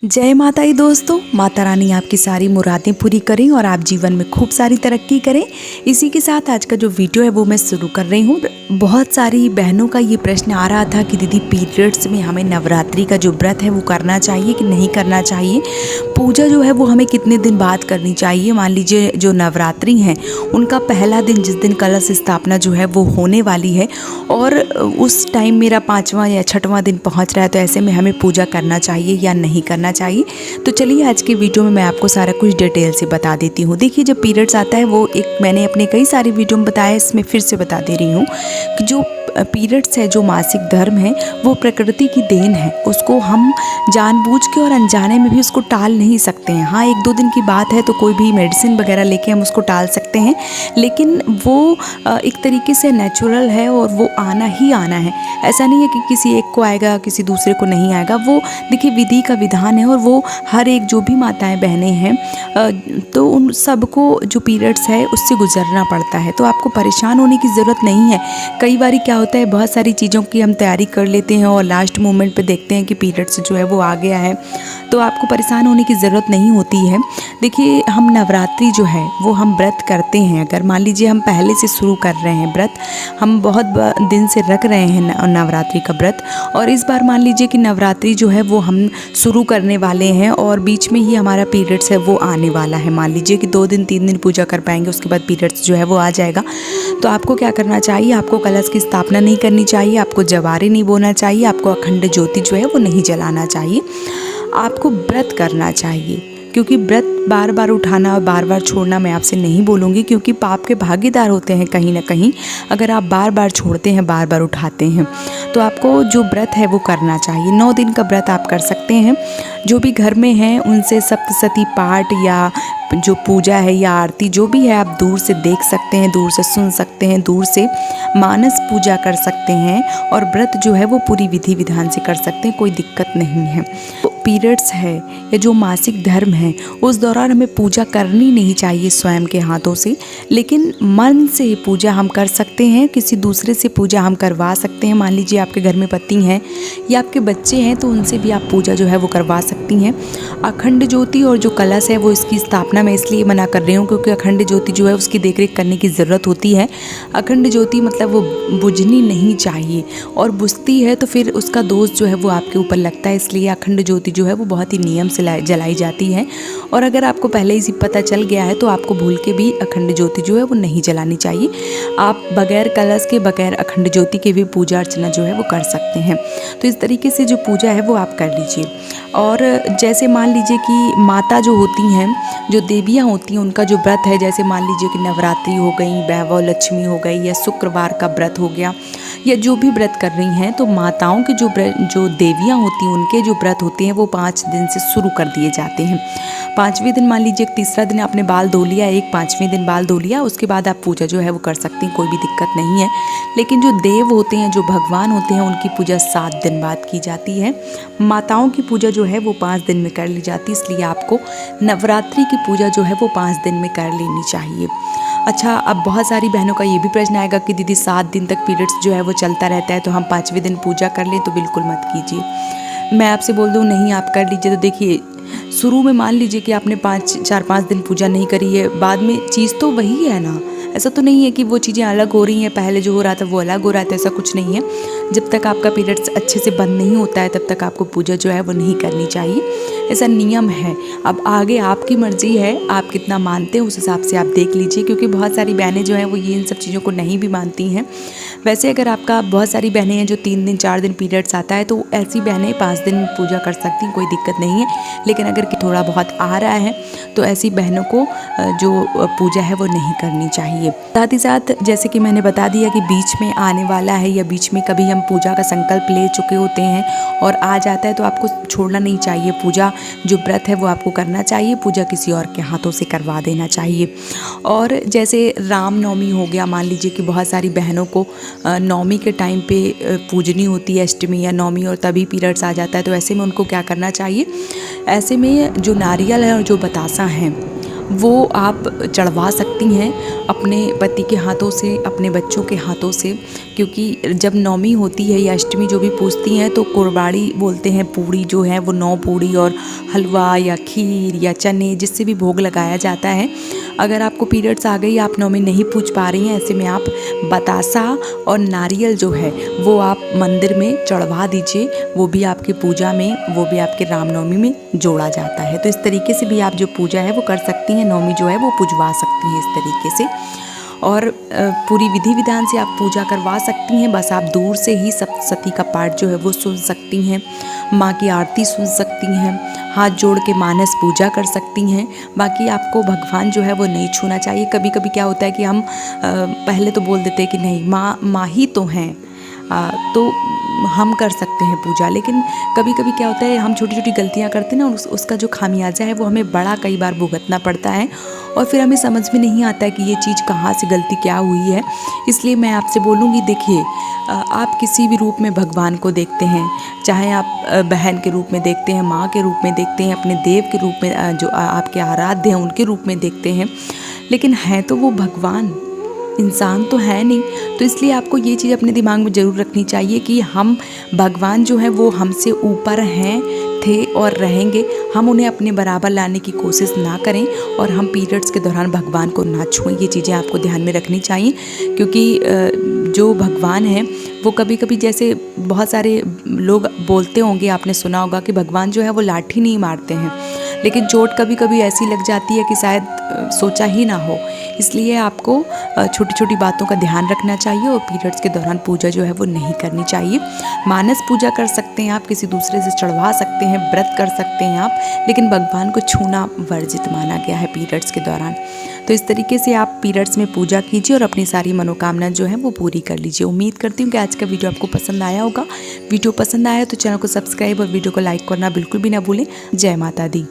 जय माता दी दोस्तों। माता रानी आपकी सारी मुरादें पूरी करें और आप जीवन में खूब सारी तरक्की करें। इसी के साथ आज का जो वीडियो है वो मैं शुरू कर रही हूँ। बहुत सारी बहनों का ये प्रश्न आ रहा था कि दीदी पीरियड्स में हमें नवरात्रि का जो व्रत है वो करना चाहिए कि नहीं करना चाहिए, पूजा जो है वो हमें कितने दिन बाद करनी चाहिए। मान लीजिए जो नवरात्रि हैं उनका पहला दिन जिस दिन कलश स्थापना जो है वो होने वाली है और उस टाइम मेरा 5वां या 6वां दिन पहुँच रहा है, तो ऐसे में हमें पूजा करना चाहिए या नहीं करना चाहिए। तो चलिए आज के वीडियो में मैं आपको सारा कुछ डिटेल से बता देती हूँ। देखिए जब पीरियड्स आता है वो एक मैंने अपने कई सारी वीडियो में बताया, इसमें फिर से बता दे रही हूँ कि जो पीरियड्स है, जो मासिक धर्म है, वो प्रकृति की देन है। उसको हम जानबूझ के और अनजाने में भी उसको टाल नहीं सकते हैं। हाँ, 1-2 दिन की बात है तो कोई भी मेडिसिन वगैरह लेके हम उसको टाल सकते हैं, लेकिन वो एक तरीके से नेचुरल है और वो आना ही आना है। ऐसा नहीं है कि किसी एक को आएगा किसी दूसरे को नहीं आएगा। वो देखिए विधि का विधान है और वो हर एक जो भी माताएं बहनें हैं तो उन सबको जो पीरियड्स है उससे गुजरना पड़ता है। तो आपको परेशान होने की ज़रूरत नहीं है। कई बार क्या होता है, बहुत सारी चीज़ों की हम तैयारी कर लेते हैं और लास्ट मोमेंट पे देखते हैं कि पीरियड्स जो है वो आ गया है, तो आपको परेशान होने की ज़रूरत नहीं होती है। देखिए हम नवरात्रि जो है वो हम व्रत करते हैं। अगर मान लीजिए हम पहले से शुरू कर रहे हैं व्रत, हम बहुत दिन से रख रहे हैं नवरात्रि का व्रत, और इस बार मान लीजिए कि नवरात्रि जो है वो हम शुरू करने वाले हैं और बीच में ही हमारा पीरियड्स है वो आने वाला है। मान लीजिए कि 2 दिन 3 दिन पूजा कर पाएंगे, उसके बाद पीरियड्स जो है वो आ जाएगा। तो आपको क्या करना चाहिए, आपको कलश की स्थापना नहीं करनी चाहिए, आपको जवारे नहीं बोना चाहिए, आपको अखंड ज्योति जो है वो नहीं जलाना चाहिए। आपको व्रत करना चाहिए, क्योंकि व्रत बार बार उठाना और बार बार छोड़ना मैं आपसे नहीं बोलूँगी, क्योंकि पाप के भागीदार होते हैं कहीं ना कहीं अगर आप बार बार छोड़ते हैं, बार बार उठाते हैं। तो आपको जो व्रत है वो करना चाहिए। 9 दिन का व्रत आप कर सकते हैं। जो भी घर में हैं उनसे सप्तशती पाठ या जो पूजा है या आरती जो भी है आप दूर से देख सकते हैं, दूर से सुन सकते हैं, दूर से मानस पूजा कर सकते हैं और व्रत जो है वो पूरी विधि विधान से कर सकते हैं, कोई दिक्कत नहीं है। तो पीरियड्स है या जो मासिक धर्म है उस दौरान हमें पूजा करनी नहीं चाहिए स्वयं के हाथों से, लेकिन मन से पूजा हम कर सकते हैं, किसी दूसरे से पूजा हम करवा सकते हैं। मान लीजिए आपके घर में पति हैं या आपके बच्चे हैं तो उनसे भी आप पूजा जो है वो करवा सकती हैं। अखंड ज्योति और जो कलश है वो इसकी स्थापना मैं इसलिए मना कर रही हूँ क्योंकि अखंड ज्योति जो है उसकी देखरेख करने की ज़रूरत होती है। अखंड ज्योति मतलब वो बुझनी नहीं चाहिए, और बुझती है तो फिर उसका दोष जो है वो आपके ऊपर लगता है। इसलिए अखंड ज्योति जो है वो बहुत ही नियम से जलाई जाती है, और अगर आपको पहले ही पता चल गया है तो आपको भूल के भी अखंड ज्योति जो है वो नहीं जलानी चाहिए। आप बगैर कलश के, बगैर अखंड ज्योति के भी पूजा अर्चना जो है वो कर सकते हैं। तो इस तरीके से जो पूजा है वो आप कर लीजिए। और जैसे मान लीजिए कि माता जो होती हैं, जो देवियाँ होती हैं, उनका जो व्रत है, जैसे मान लीजिए कि नवरात्रि हो गई, वैभव लक्ष्मी हो गई, या शुक्रवार का व्रत हो गया, या जो भी व्रत कर रही हैं, तो माताओं के जो देवियाँ होती हैं उनके जो व्रत होते हैं वो 5 दिन से शुरू कर दिए जाते हैं। 5वें दिन मान लीजिए तीसरा दिन आपने बाल धो लिया, 5वें दिन बाल धो लिया, उसके बाद आप पूजा जो है वो कर सकती हैं, कोई भी दिक्कत नहीं है। लेकिन जो देव होते हैं, जो भगवान होते हैं, उनकी पूजा 7 दिन बाद की जाती है। माताओं की पूजा जो है वो 5 दिन में कर ली जाती है, इसलिए आपको नवरात्रि की पूजा जो है वो 5 दिन में कर लेनी चाहिए। अच्छा, अब बहुत सारी बहनों का ये भी प्रश्न आएगा कि दीदी 7 दिन तक पीरियड्स जो है वो चलता रहता है तो हम 5वें दिन पूजा कर लें, तो बिल्कुल मत कीजिए। मैं आपसे बोल दूँ नहीं आप कर लीजिए। तो देखिए शुरू में मान लीजिए कि आपने 4-5 दिन पूजा नहीं करी है, बाद में चीज़ तो वही है ना। ऐसा तो नहीं है कि वो चीज़ें अलग हो रही हैं, पहले जो हो रहा था वो अलग हो रहा था, ऐसा कुछ नहीं है। जब तक आपका पीरियड्स अच्छे से बंद नहीं होता है तब तक आपको पूजा जो है वो नहीं करनी चाहिए, ऐसा नियम है। अब आगे आपकी मर्ज़ी है, आप कितना मानते हैं उस हिसाब से आप देख लीजिए, क्योंकि बहुत सारी बहनें जो हैं वो ये इन सब चीज़ों को नहीं भी मानती हैं। वैसे अगर आपका बहुत सारी बहनें हैं जो 3 दिन 4 दिन पीरियड्स आता है, तो ऐसी बहनें 5 दिन पूजा कर सकती हैं, कोई दिक्कत नहीं है। लेकिन अगर थोड़ा बहुत आ रहा है तो ऐसी बहनों को जो पूजा है वो नहीं करनी चाहिए। साथ ही साथ जैसे कि मैंने बता दिया कि बीच में आने वाला है या बीच में कभी हम पूजा का संकल्प ले चुके होते हैं और आ जाता है, तो आपको छोड़ना नहीं चाहिए। पूजा जो व्रत है वो आपको करना चाहिए, पूजा किसी और के हाथों से करवा देना चाहिए। और जैसे रामनवमी हो गया, मान लीजिए कि बहुत सारी बहनों को नवमी के टाइम पे पूजनी होती है, अष्टमी या नवमी, और तभी पीरियड्स आ जाता है, तो ऐसे में उनको क्या करना चाहिए, ऐसे में जो नारियल है और जो बतासा हैं वो आप चढ़वा सकती हैं अपने पति के हाथों से, अपने बच्चों के हाथों से, क्योंकि जब नवमी होती है या अष्टमी जो भी पूजती हैं तो कुर्बाड़ी बोलते हैं, पूड़ी जो है वो 9 पूड़ी और हलवा या खीर या चने जिससे भी भोग लगाया जाता है। अगर आपको पीरियड्स आ गई, आप नवमी नहीं पूज पा रही हैं, ऐसे में आप बतासा और नारियल जो है वो आप मंदिर में चढ़वा दीजिए। वो भी आपकी पूजा में, वो भी आपके रामनवमी में जोड़ा जाता है। तो इस तरीके से भी आप जो पूजा है वो कर सकती हैं, नवमी जो है वो पुजवा सकती हैं इस तरीके से। और पूरी विधि विधान से आप पूजा करवा सकती हैं। बस आप दूर से ही सप्तशती का पाठ जो है वो सुन सकती हैं, माँ की आरती सुन सकती हैं, हाथ जोड़ के मानस पूजा कर सकती हैं। बाकी आपको भगवान जो है वो नहीं छूना चाहिए। कभी कभी क्या होता है कि हम पहले तो बोल देते हैं कि नहीं, माँ ही तो हैं, तो हम कर सकते हैं पूजा। लेकिन कभी कभी क्या होता है, हम छोटी छोटी गलतियाँ करते हैं ना, उसका जो खामियाजा है वो हमें बड़ा कई बार भुगतना पड़ता है और फिर हमें समझ में नहीं आता है कि ये चीज़ कहाँ से गलती क्या हुई है। इसलिए मैं आपसे बोलूँगी, देखिए, आप किसी भी रूप में भगवान को देखते हैं, चाहे आप बहन के रूप में देखते हैं, माँ के रूप में देखते हैं, अपने देव के रूप में जो आपके आराध्य हैं उनके रूप में देखते हैं, लेकिन हैं तो वो भगवान, इंसान तो है नहीं। तो इसलिए आपको ये चीज़ अपने दिमाग में ज़रूर रखनी चाहिए कि हम, भगवान जो है वो हमसे ऊपर हैं, थे और रहेंगे। हम उन्हें अपने बराबर लाने की कोशिश ना करें और हम पीरियड्स के दौरान भगवान को ना छुएं। ये चीज़ें आपको ध्यान में रखनी चाहिए, क्योंकि जो भगवान है वो कभी कभी, जैसे बहुत सारे लोग बोलते होंगे, आपने सुना होगा कि भगवान जो है वो लाठी नहीं मारते हैं, लेकिन चोट कभी कभी ऐसी लग जाती है कि शायद सोचा ही ना हो। इसलिए आपको छोटी छोटी बातों का ध्यान रखना चाहिए और पीरियड्स के दौरान पूजा जो है वो नहीं करनी चाहिए। मानस पूजा कर सकते हैं आप, किसी दूसरे से चढ़वा सकते हैं, व्रत कर सकते हैं आप, लेकिन भगवान को छूना वर्जित माना गया है पीरियड्स के दौरान। तो इस तरीके से आप पीरियड्स में पूजा कीजिए और अपनी सारी मनोकामना जो है वो पूरी कर लीजिए। उम्मीद करती हूँ कि आज का वीडियो आपको पसंद आया होगा। वीडियो पसंद आया तो चैनल को सब्सक्राइब और वीडियो को लाइक करना बिल्कुल भी ना भूलें। जय माता दी।